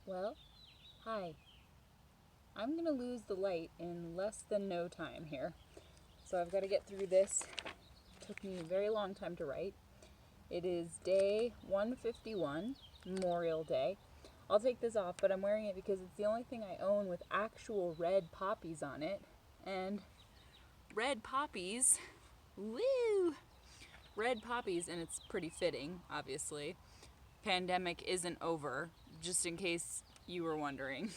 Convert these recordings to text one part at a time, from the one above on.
Well, hi. I'm gonna lose the light in less than no time here. So I've got to get through this. It took me a very long time to write. It is day 151, Memorial Day. I'll take this off, but I'm wearing it because it's the only thing I own with actual red poppies on it. And red poppies, woo! Red poppies, and it's pretty fitting, obviously. Pandemic isn't over, just in case you were wondering.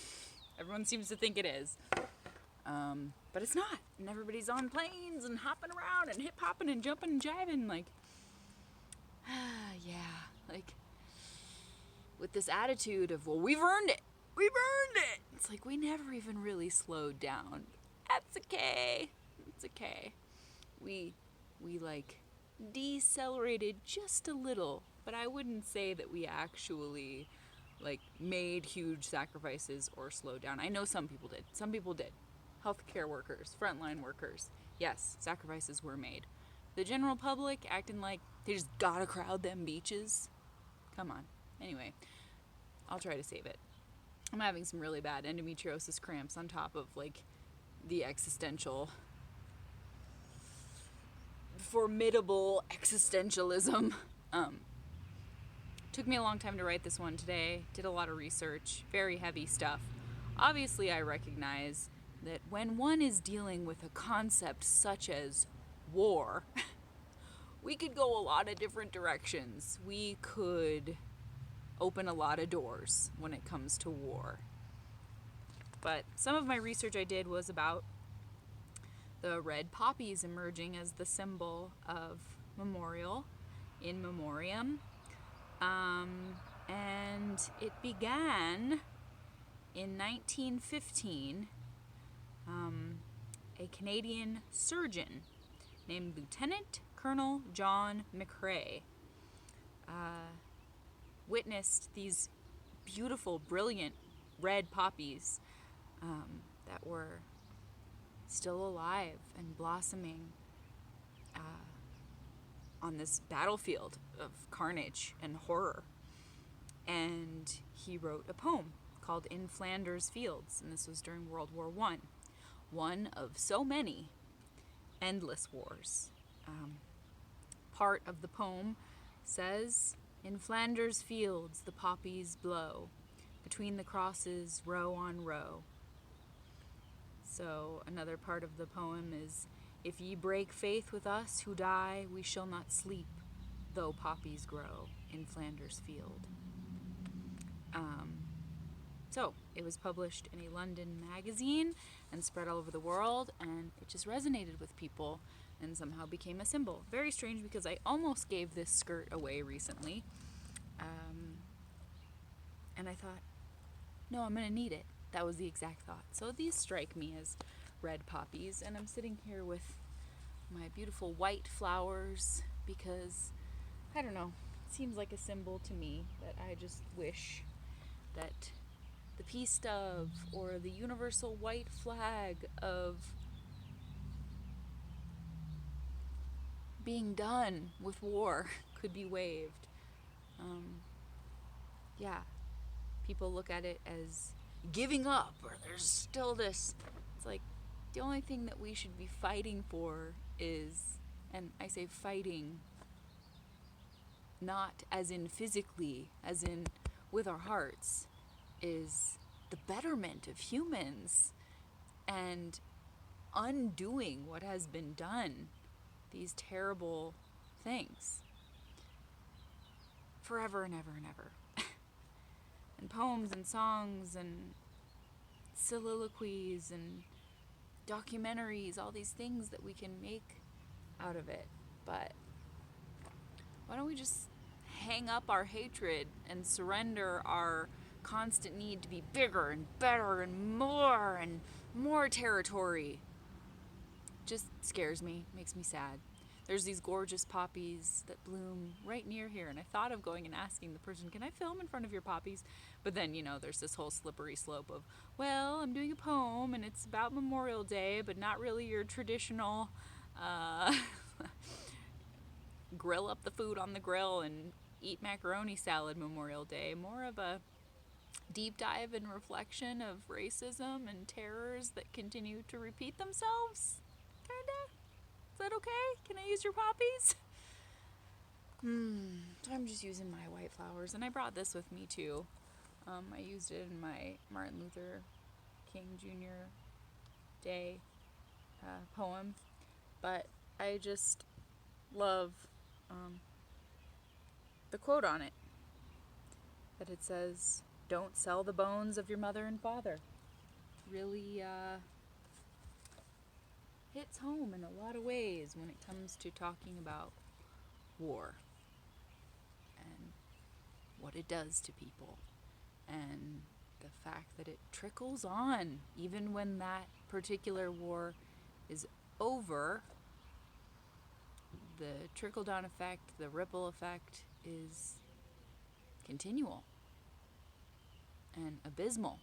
Everyone seems to think it is. But it's not. And everybody's on planes and hopping around and hip hopping and jumping and jiving. Like, yeah. Like, with this attitude of, well, we've earned it. We've earned it. It's like, we never even really slowed down. That's okay. It's okay. We like, decelerated just a little. But I wouldn't say that we actually, like, made huge sacrifices or slowed down. I know some people did. Some people did. Healthcare workers, frontline workers. Yes, sacrifices were made. The general public acting like they just gotta crowd them beaches. Come on. Anyway, I'll try to save it. I'm having some really bad endometriosis cramps on top of, like, the existential, formidable existentialism. Took me a long time to write this one today. Did a lot of research. Very heavy stuff. Obviously, I recognize that when one is dealing with a concept such as war, we could go a lot of different directions. We could open a lot of doors when it comes to war. But some of my research I did was about the red poppies emerging as the symbol of memorial, in memoriam. And it began in 1915. A Canadian surgeon named Lieutenant Colonel John McCrae witnessed these beautiful, brilliant red poppies that were still alive and blossoming on this battlefield of carnage and horror. And he wrote a poem called In Flanders Fields, and this was during World War I. One of so many endless wars. Part of the poem says, In Flanders fields the poppies blow, between the crosses row on row. So another part of the poem is, If ye break faith with us who die, we shall not sleep, though poppies grow in Flanders field. So it was published in a London magazine and spread all over the world, and it just resonated with people and somehow became a symbol. Very strange, because I almost gave this skirt away recently, and I thought, no, I'm going to need it. That was the exact thought. So these strike me as red poppies, and I'm sitting here with my beautiful white flowers because, I don't know, it seems like a symbol to me that I just wish that the peace dove or the universal white flag of being done with war could be waved. Yeah, people look at it as giving up, or there's still this. It's like the only thing that we should be fighting for is, and I say fighting not as in physically, as in with our hearts, is the betterment of humans and undoing what has been done, these terrible things, forever and ever and ever. And poems and songs and soliloquies and documentaries, all these things that we can make out of it. But why don't we just hang up our hatred and surrender our constant need to be bigger and better and more territory? Just scares me, makes me sad. There's these gorgeous poppies that bloom right near here, and I thought of going and asking the person, can I film in front of your poppies? But then, there's this whole slippery slope of, well, I'm doing a poem and it's about Memorial Day, but not really your traditional grill up the food on the grill and eat macaroni salad Memorial Day. More of a deep dive and reflection of racism and terrors that continue to repeat themselves. Kinda? Is that okay? Can I use your poppies? So I'm just using my white flowers, and I brought this with me too. I used it in my Martin Luther King Jr. Day poem, but I just love the quote on it, that it says, "Don't sell the bones of your mother and father." Really hits home in a lot of ways when it comes to talking about war and what it does to people, and the fact that it trickles on even when that particular war is over. The trickle-down effect, the ripple effect, is continual and abysmal.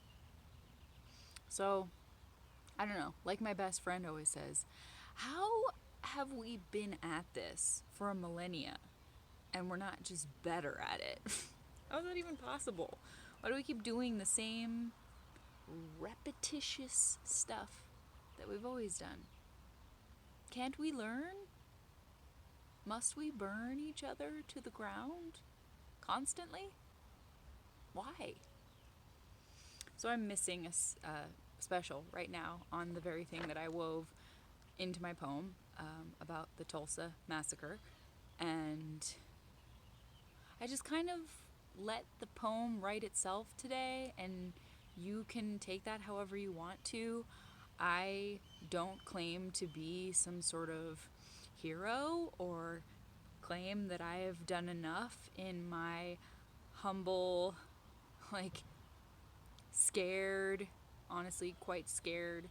So, I don't know, like my best friend always says, how have we been at this for a millennia and we're not just better at it? How is that even possible? Why do we keep doing the same repetitious stuff that we've always done? Can't we learn? Must we burn each other to the ground constantly? Why? So I'm missing a special right now on the very thing that I wove into my poem about the Tulsa massacre, and I just kind of let the poem write itself today, and you can take that however you want to. I don't claim to be some sort of hero or claim that I have done enough in my humble, scared, honestly quite scared,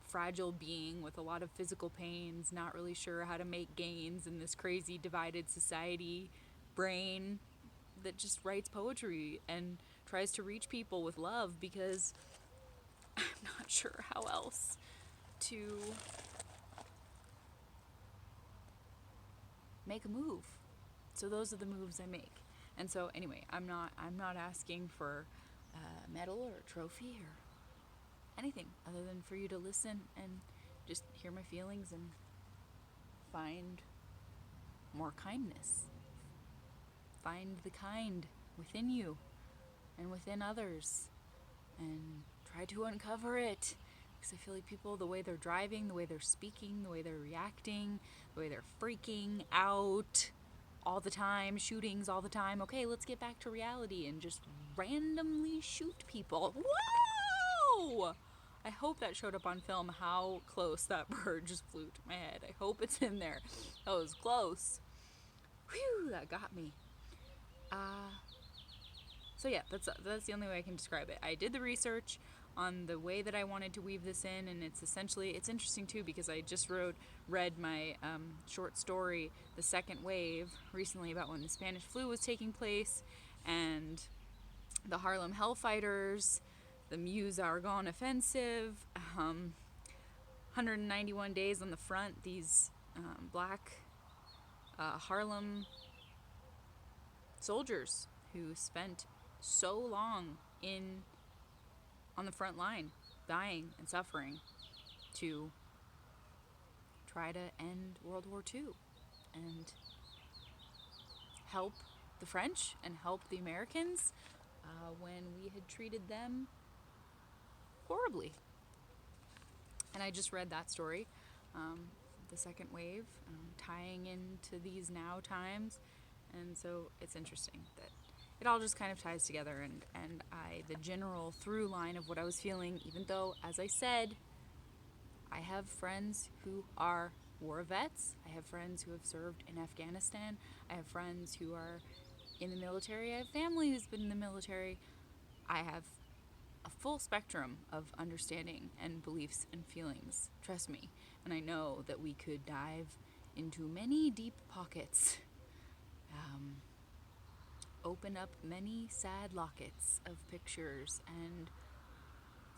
fragile being with a lot of physical pains, not really sure how to make gains in this crazy divided society brain that just writes poetry and tries to reach people with love, because I'm not sure how else to make a move. So those are the moves I make. And so anyway, I'm not asking for a medal or a trophy or anything other than for you to listen and just hear my feelings and find more kindness. Find the kind within you and within others, and try to uncover it. Because I feel like people, the way they're driving, the way they're speaking, the way they're reacting, the way they're freaking out all the time, shootings all the time. Okay, let's get back to reality and just randomly shoot people. Whoa! I hope that showed up on film, how close that bird just flew to my head. I hope it's in there. That was close. Whew, that got me. So yeah, that's the only way I can describe it. I did the research on the way that I wanted to weave this in, and it's interesting too, because I just read my short story, The Second Wave, recently, about when the Spanish flu was taking place, and the Harlem Hellfighters, the Meuse-Argonne Offensive, 191 days on the front, these black Harlem soldiers who spent so long on the front line, dying and suffering, to try to end World War II and help the French and help the Americans when we had treated them horribly. And I just read that story, The Second Wave, tying into these now times, and so it's interesting that it all just kind of ties together, and the general through line of what I was feeling, even though, as I said, I have friends who are war vets, I have friends who have served in Afghanistan, I have friends who are in the military, I have family who's been in the military. I have a full spectrum of understanding and beliefs and feelings, trust me, and I know that we could dive into many deep pockets, open up many sad lockets of pictures and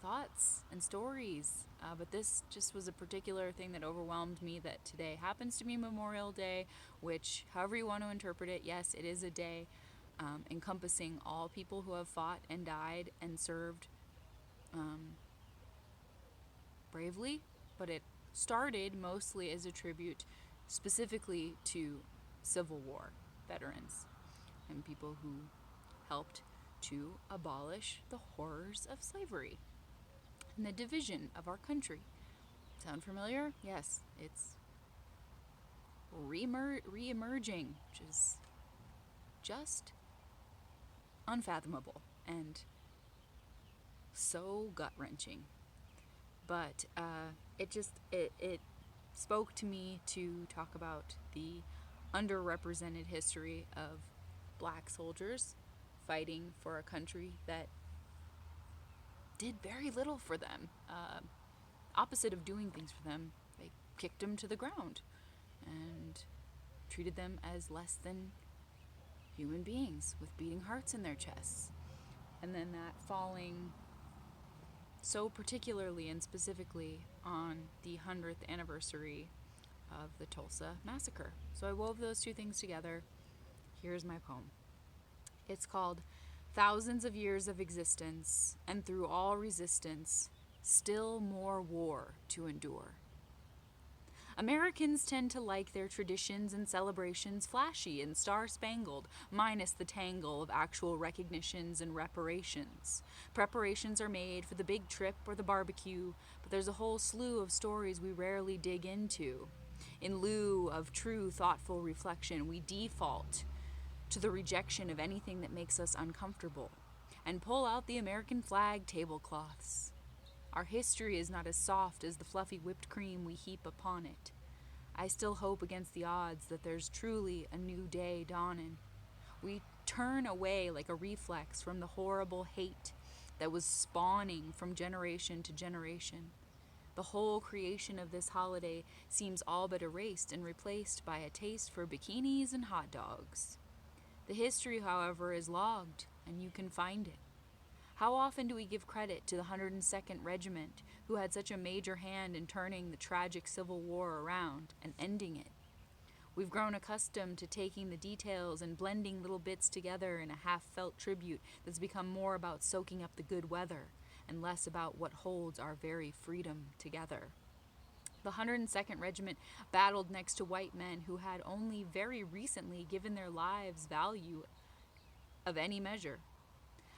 thoughts and stories, but this just was a particular thing that overwhelmed me, that today happens to be Memorial Day, which, however you want to interpret it, yes, it is a day encompassing all people who have fought and died and served bravely, but it started mostly as a tribute specifically to Civil War veterans and people who helped to abolish the horrors of slavery and the division of our country. Sound familiar? Yes, it's re-emerging, which is just unfathomable and so gut-wrenching. But it spoke to me to talk about the underrepresented history of black soldiers fighting for a country that did very little for them. Opposite of doing things for them, they kicked them to the ground and treated them as less than human beings with beating hearts in their chests. And then that falling so particularly and specifically on the 100th anniversary of the Tulsa Massacre. So I wove those two things together. Here's my poem. It's called Thousands of Years of Existence, and through all resistance, still more war to endure. Americans tend to like their traditions and celebrations flashy and star-spangled, minus the tangle of actual recognitions and reparations. Preparations are made for the big trip or the barbecue, but there's a whole slew of stories we rarely dig into. In lieu of true, thoughtful reflection, we default to the rejection of anything that makes us uncomfortable, and pull out the American flag tablecloths. Our history is not as soft as the fluffy whipped cream we heap upon it. I still hope against the odds that there's truly a new day dawning. We turn away like a reflex from the horrible hate that was spawning from generation to generation. The whole creation of this holiday seems all but erased and replaced by a taste for bikinis and hot dogs. The history, however, is logged, and you can find it. How often do we give credit to the 102nd Regiment, who had such a major hand in turning the tragic Civil War around and ending it? We've grown accustomed to taking the details and blending little bits together in a half-felt tribute that's become more about soaking up the good weather and less about what holds our very freedom together. The 102nd Regiment battled next to white men who had only very recently given their lives value of any measure.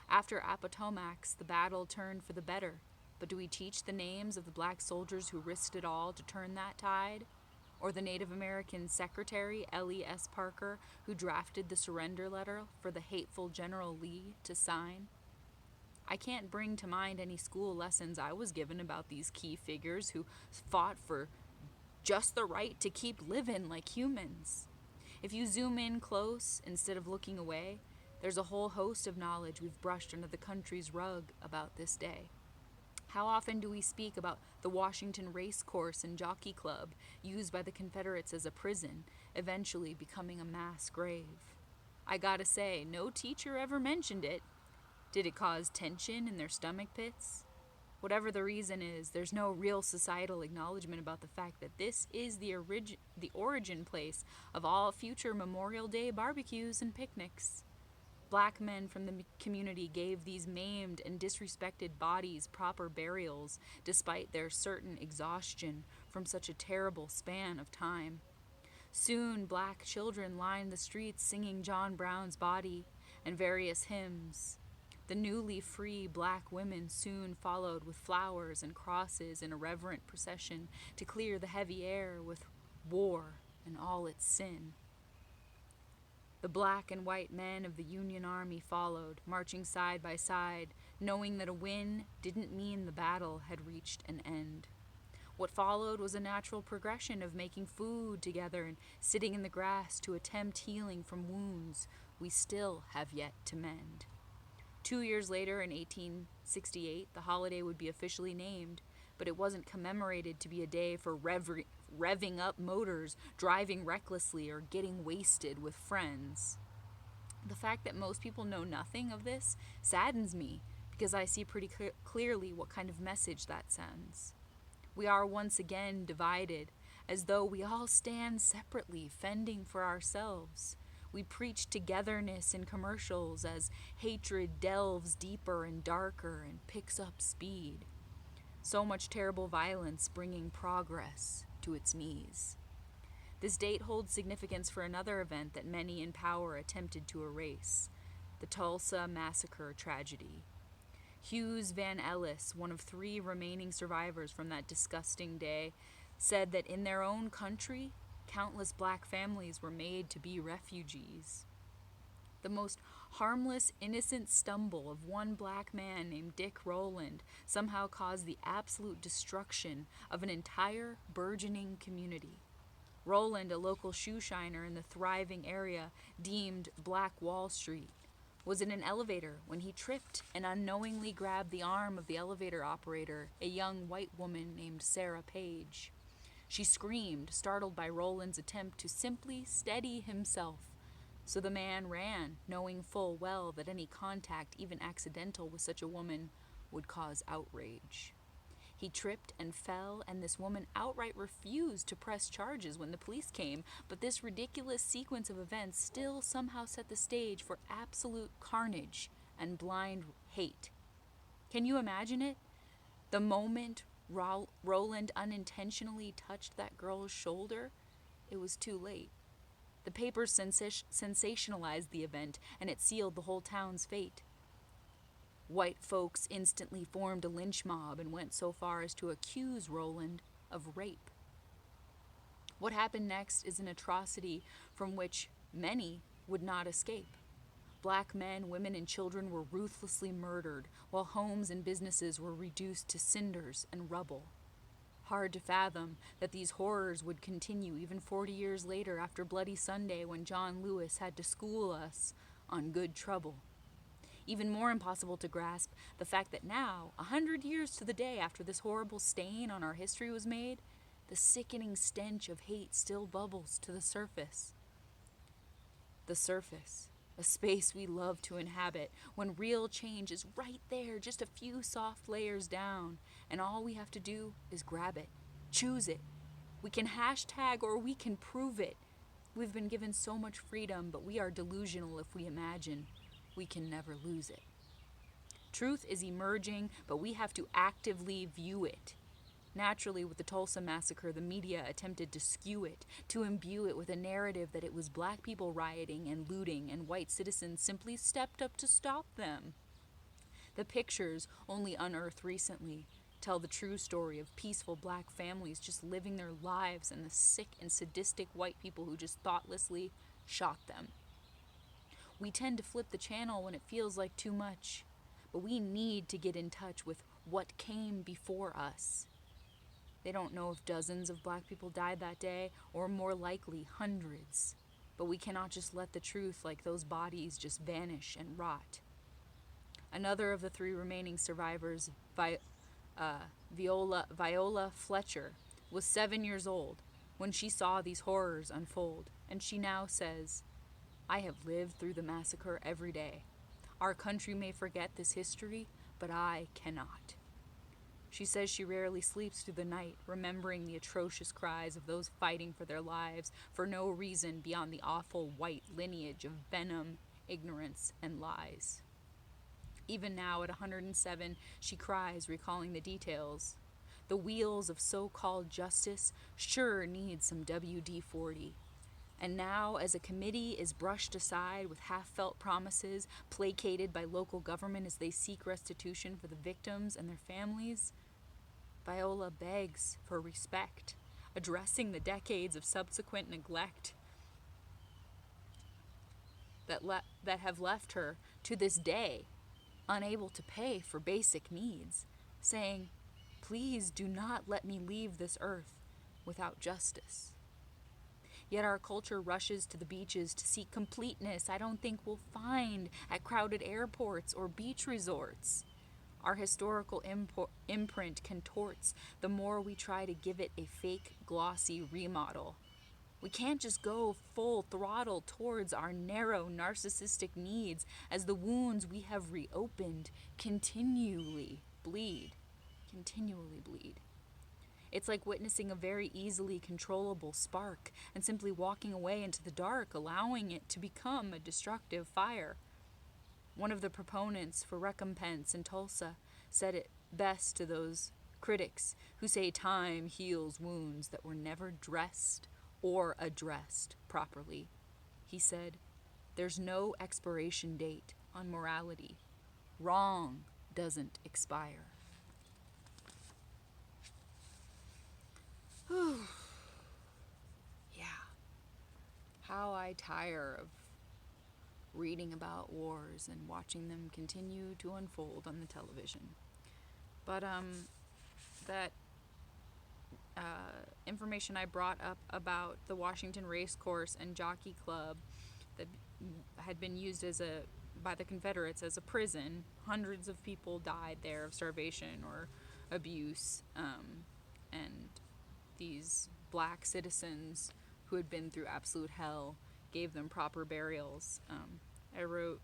After Appomattox, the battle turned for the better, but do we teach the names of the black soldiers who risked it all to turn that tide? Or the Native American secretary, Ellie S. Parker, who drafted the surrender letter for the hateful General Lee to sign? I can't bring to mind any school lessons I was given about these key figures who fought for just the right to keep living like humans. If you zoom in close instead of looking away, there's a whole host of knowledge we've brushed under the country's rug about this day. How often do we speak about the Washington Race Course and Jockey Club, used by the Confederates as a prison, eventually becoming a mass grave? I gotta say, no teacher ever mentioned it. Did it cause tension in their stomach pits? Whatever the reason is, there's no real societal acknowledgement about the fact that this is the origin place of all future Memorial Day barbecues and picnics. Black men from the community gave these maimed and disrespected bodies proper burials, despite their certain exhaustion from such a terrible span of time. Soon, black children lined the streets singing John Brown's Body and various hymns. The newly free black women soon followed with flowers and crosses in a reverent procession to clear the heavy air with war and all its sin. The black and white men of the Union Army followed, marching side by side, knowing that a win didn't mean the battle had reached an end. What followed was a natural progression of making food together and sitting in the grass to attempt healing from wounds we still have yet to mend. 2 years later, in 1868, the holiday would be officially named, but it wasn't commemorated to be a day for revving up motors, driving recklessly, or getting wasted with friends. The fact that most people know nothing of this saddens me, because I see pretty clearly what kind of message that sends. We are once again divided, as though we all stand separately, fending for ourselves. We preach togetherness in commercials as hatred delves deeper and darker and picks up speed. So much terrible violence bringing progress to its knees. This date holds significance for another event that many in power attempted to erase, the Tulsa Massacre tragedy. Hughes Van Ellis, one of 3 remaining survivors from that disgusting day, said that in their own country, countless black families were made to be refugees. The most harmless, innocent stumble of one black man named Dick Rowland somehow caused the absolute destruction of an entire burgeoning community. Rowland, a local shoe shiner in the thriving area deemed Black Wall Street, was in an elevator when he tripped and unknowingly grabbed the arm of the elevator operator, a young white woman named Sarah Page. She screamed, startled by Rowland's attempt to simply steady himself. So the man ran, knowing full well that any contact, even accidental, with such a woman would cause outrage. He tripped and fell, and this woman outright refused to press charges when the police came, but this ridiculous sequence of events still somehow set the stage for absolute carnage and blind hate. Can you imagine it? The moment Rowland unintentionally touched that girl's shoulder, it was too late. The papers sensationalized the event, and it sealed the whole town's fate. White folks instantly formed a lynch mob and went so far as to accuse Rowland of rape. What happened next is an atrocity from which many would not escape. Black men, women, and children were ruthlessly murdered, while homes and businesses were reduced to cinders and rubble. Hard to fathom that these horrors would continue even 40 years later after Bloody Sunday, when John Lewis had to school us on good trouble. Even more impossible to grasp the fact that now, 100 years to the day after this horrible stain on our history was made, the sickening stench of hate still bubbles to the surface. The surface, a space we love to inhabit, when real change is right there, just a few soft layers down, and all we have to do is grab it, choose it. We can hashtag or we can prove it. We've been given so much freedom, but we are delusional if we imagine we can never lose it. Truth is emerging, but we have to actively view it. Naturally, with the Tulsa Massacre, the media attempted to skew it, to imbue it with a narrative that it was black people rioting and looting, and white citizens simply stepped up to stop them. The pictures, only unearthed recently, tell the true story of peaceful black families just living their lives and the sick and sadistic white people who just thoughtlessly shot them. We tend to flip the channel when it feels like too much, but we need to get in touch with what came before us. They don't know if dozens of black people died that day, or more likely hundreds. But we cannot just let the truth, like those bodies, just vanish and rot. Another of the 3 remaining survivors, Viola Fletcher, was 7 years old when she saw these horrors unfold, and she now says, "I have lived through the massacre every day. Our country may forget this history, but I cannot." She says she rarely sleeps through the night, remembering the atrocious cries of those fighting for their lives for no reason beyond the awful white lineage of venom, ignorance, and lies. Even now, at 107, she cries, recalling the details. The wheels of so-called justice sure need some WD-40. And now, as a committee is brushed aside with half-felt promises, placated by local government as they seek restitution for the victims and their families, Viola begs for respect, addressing the decades of subsequent neglect that have left her, to this day, unable to pay for basic needs, saying, "Please do not let me leave this earth without justice." Yet our culture rushes to the beaches to seek completeness I don't think we'll find at crowded airports or beach resorts. Our historical imprint contorts the more we try to give it a fake, glossy remodel. We can't just go full throttle towards our narrow, narcissistic needs as the wounds we have reopened continually bleed. It's like witnessing a very easily controllable spark and simply walking away into the dark, allowing it to become a destructive fire. One of the proponents for recompense in Tulsa said it best to those critics who say time heals wounds that were never dressed or addressed properly. He said, "There's no expiration date on morality. Wrong doesn't expire." Whew. Yeah. How I tire of reading about wars and watching them continue to unfold on the television. But that information I brought up about the Washington Race Course and Jockey Club that had been used by the Confederates as a prison. Hundreds of people died there of starvation or abuse, and these black citizens who had been through absolute hell gave them proper burials. I wrote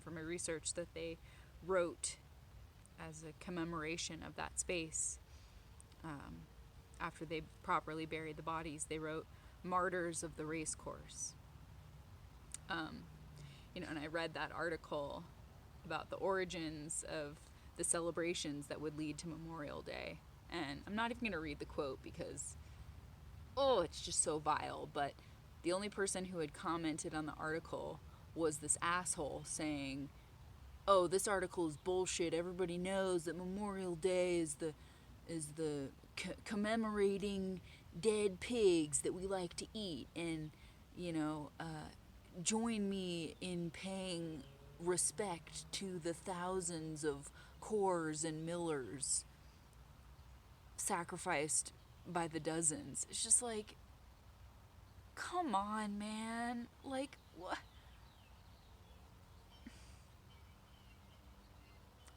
from my research that they wrote as a commemoration of that space. After they properly buried the bodies, they wrote "Martyrs of the Race Course." And I read that article about the origins of the celebrations that would lead to Memorial Day. And I'm not even going to read the quote because, it's just so vile. But the only person who had commented on the article was this asshole saying, "Oh, this article is bullshit. Everybody knows that Memorial Day is the commemorating dead pigs that we like to eat, and join me in paying respect to the thousands of Coors and Millers sacrificed by the dozens." It's just like, come on, man. Like, what?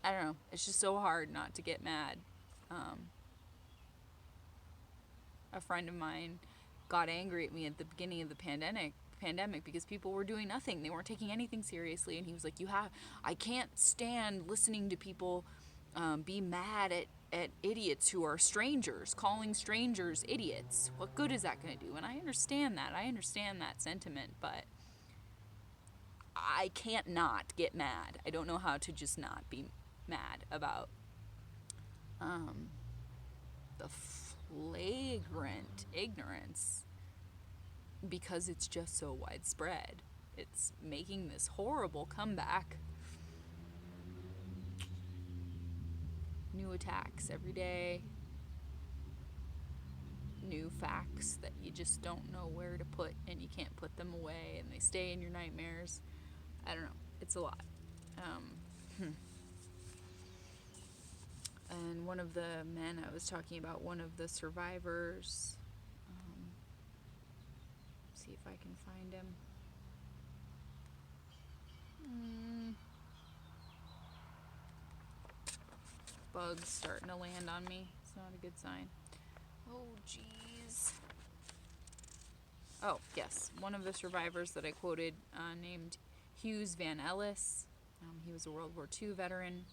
I don't know. It's just so hard not to get mad. A friend of mine got angry at me at the beginning of the pandemic because people were doing nothing. They weren't taking anything seriously. And he was like, I can't stand listening to people be mad at idiots who are strangers, calling strangers idiots. What good is that going to do? And I understand that sentiment, but I can't not get mad. I don't know how to just not be mad about the flagrant ignorance, because it's just so widespread. It's making this horrible comeback. New attacks every day. New facts that you just don't know where to put, and you can't put them away, and they stay in your nightmares. I don't know. It's a lot. And one of the men I was talking about, one of the survivors, see if I can find him. Bugs starting to land on me. It's not a good sign. Oh, jeez. Oh, yes. One of the survivors that I quoted, named Hughes Van Ellis. He was a World War II veteran.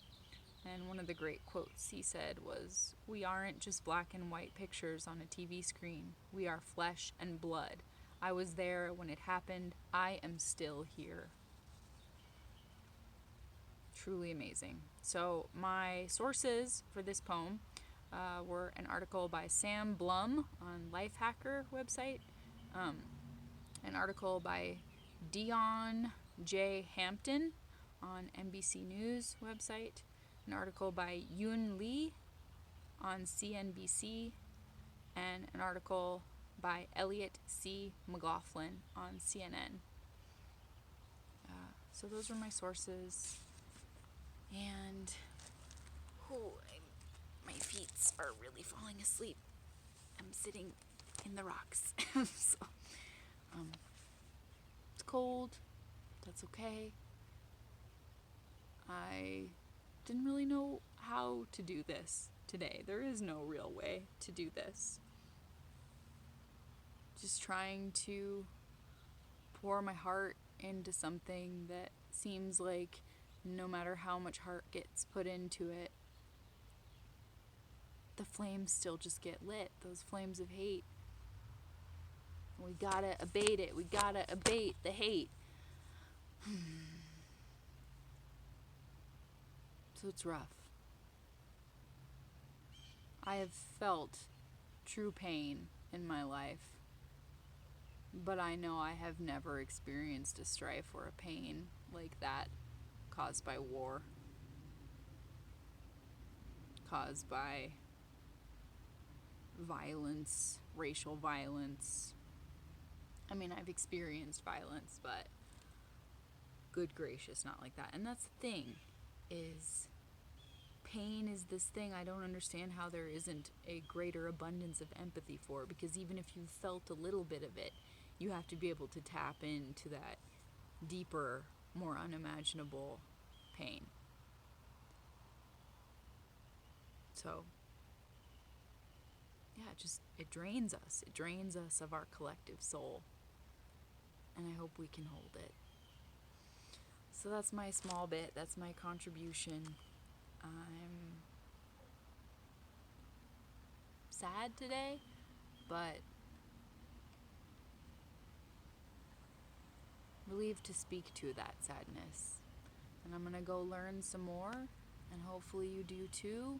And one of the great quotes he said was, "We aren't just black and white pictures on a TV screen. We are flesh and blood. I was there when it happened. I am still here." Truly amazing. So my sources for this poem were an article by Sam Blum on Lifehacker website, an article by Dion J. Hampton on NBC News website, an article by Yoon Lee on CNBC, and an article by Elliot C. McLaughlin on CNN. So those are my sources. And my feet are really falling asleep. I'm sitting in the rocks. So, it's cold. That's okay. I didn't really know how to do this today. There is no real way to do this. Just trying to pour my heart into something that seems like no matter how much heart gets put into it, the flames still just get lit, those flames of hate. We gotta abate it. We gotta abate the hate. So it's rough. I have felt true pain in my life, but I know I have never experienced a strife or a pain like that caused by war, caused by violence, racial violence. I mean, I've experienced violence, but good gracious, not like that. And that's the thing, is pain is this thing I don't understand how there isn't a greater abundance of empathy for, because even if you felt a little bit of it, you have to be able to tap into that deeper, more unimaginable pain. So, yeah, it drains us. It drains us of our collective soul. And I hope we can hold it. So that's my small bit. That's my contribution. I'm sad today, but relieved to speak to that sadness. And I'm going to go learn some more, and hopefully you do too.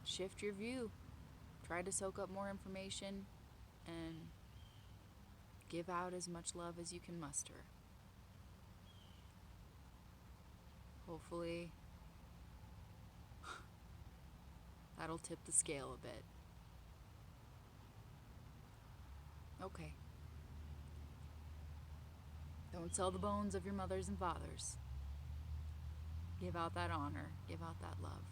Shift your view. Try to soak up more information and give out as much love as you can muster. Hopefully that'll tip the scale a bit. Okay. Don't sell the bones of your mothers and fathers. Give out that honor. Give out that love.